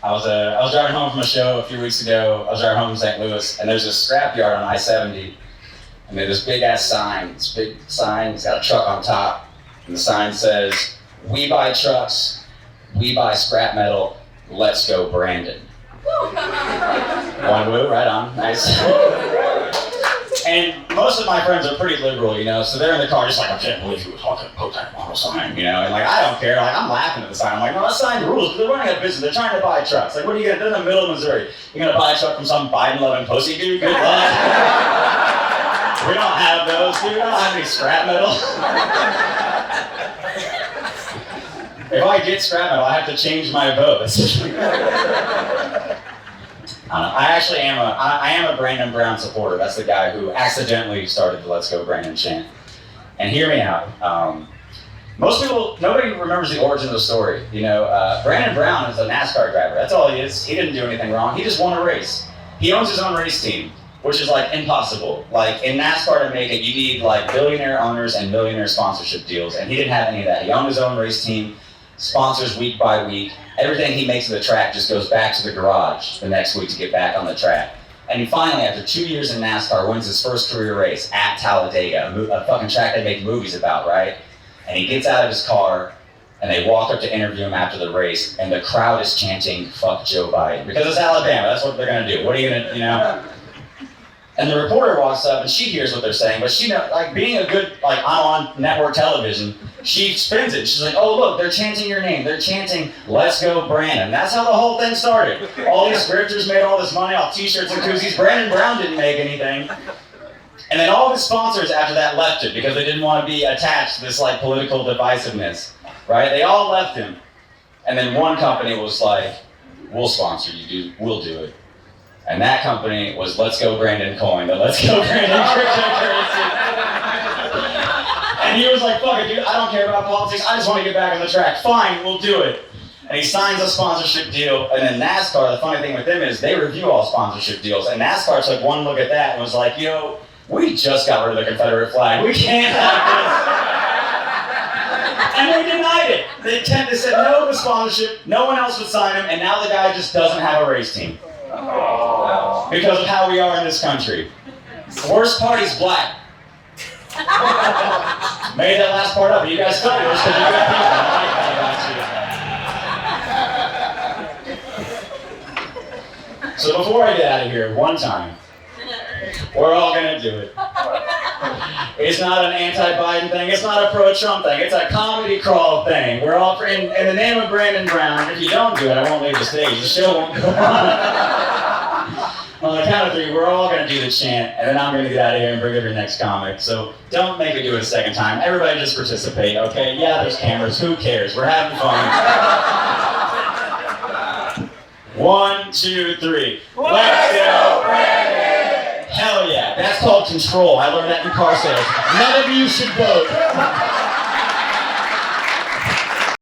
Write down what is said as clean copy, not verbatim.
I was driving home from a show a few weeks ago. I was driving home from St. Louis, and there's this scrapyard on I-70, and there's this big ass sign. This big sign, it's got a truck on top, and the sign says, "We buy trucks, we buy scrap metal, let's go Brandon." One woo, right on, nice. And most of my friends are pretty liberal, you know, so they're in the car just like, "I can't believe you would fucking put that model sign," you know, and like, I don't care, like, I'm laughing at the sign. I'm like, no, that sign rules, they're running a business, they're trying to buy trucks. Like, what are you gonna do in the middle of Missouri? You're gonna buy a truck from some Biden-loving pussy dude? Good luck. We don't have those, dude, we don't have any scrap metal. If I get scrap metal, I have to change my vote. I actually am a Brandon Brown supporter. That's the guy who accidentally started the "Let's Go Brandon" chant. And hear me out. Nobody remembers the origin of the story. You know, Brandon Brown is a NASCAR driver. That's all he is. He didn't do anything wrong. He just won a race. He owns his own race team, which is like impossible. Like in NASCAR to make it, you need like billionaire owners and millionaire sponsorship deals. And he didn't have any of that. He owned his own race team, sponsors week by week. Everything he makes of the track just goes back to the garage the next week to get back on the track. And he finally, after 2 years in NASCAR, wins his first career race at Talladega, a fucking track they make movies about, right? And he gets out of his car, and they walk up to interview him after the race, and the crowd is chanting, "Fuck Joe Biden," because it's Alabama, that's what they're gonna do. What are you gonna, you know? And the reporter walks up, and she hears what they're saying, but she, like, being a good, like, I'm on network television, she spins it. She's like, "Oh, look, they're chanting your name. They're chanting, 'Let's go Brandon.'" That's how the whole thing started. All these scripters made all this money off t-shirts and koozies. Brandon Brown didn't make anything. And then all of his sponsors after that left it because they didn't want to be attached to this, like, political divisiveness, right? They all left him. And then one company was like, "We'll sponsor you, dude. We'll do it." And that company was Let's Go Brandon Coin, the Let's Go Brandon cryptocurrency. And he was like, "Fuck it, dude, I don't care about politics, I just want to get back on the track. Fine, we'll do it." And he signs a sponsorship deal, and then NASCAR, the funny thing with them is they review all sponsorship deals, and NASCAR took one look at that and was like, "Yo, we just got rid of the Confederate flag, we can't have this." And they denied it. They said no to sponsorship, no one else would sign him, and now the guy just doesn't have a race team. Because of how we are in this country. The worst part is black. Made that last part up, but you guys took it just because you're good people. I like that about you. So before I get out of here, one time, we're all gonna do it. It's not an anti-Biden thing, it's not a pro-Trump thing, it's a comedy crawl thing. We're all, in the name of Brandon Brown, if you don't do it, I won't leave the stage, the show won't go on. On the count of three, we're all gonna do the chant, and then I'm gonna get out of here and bring up your next comic. So don't make me do it a second time. Everybody just participate, okay? Yeah, there's cameras, who cares? We're having fun. 1, 2, 3. Let's go, Brandon! Hell yeah, that's called control. I learned that in car sales. None of you should vote.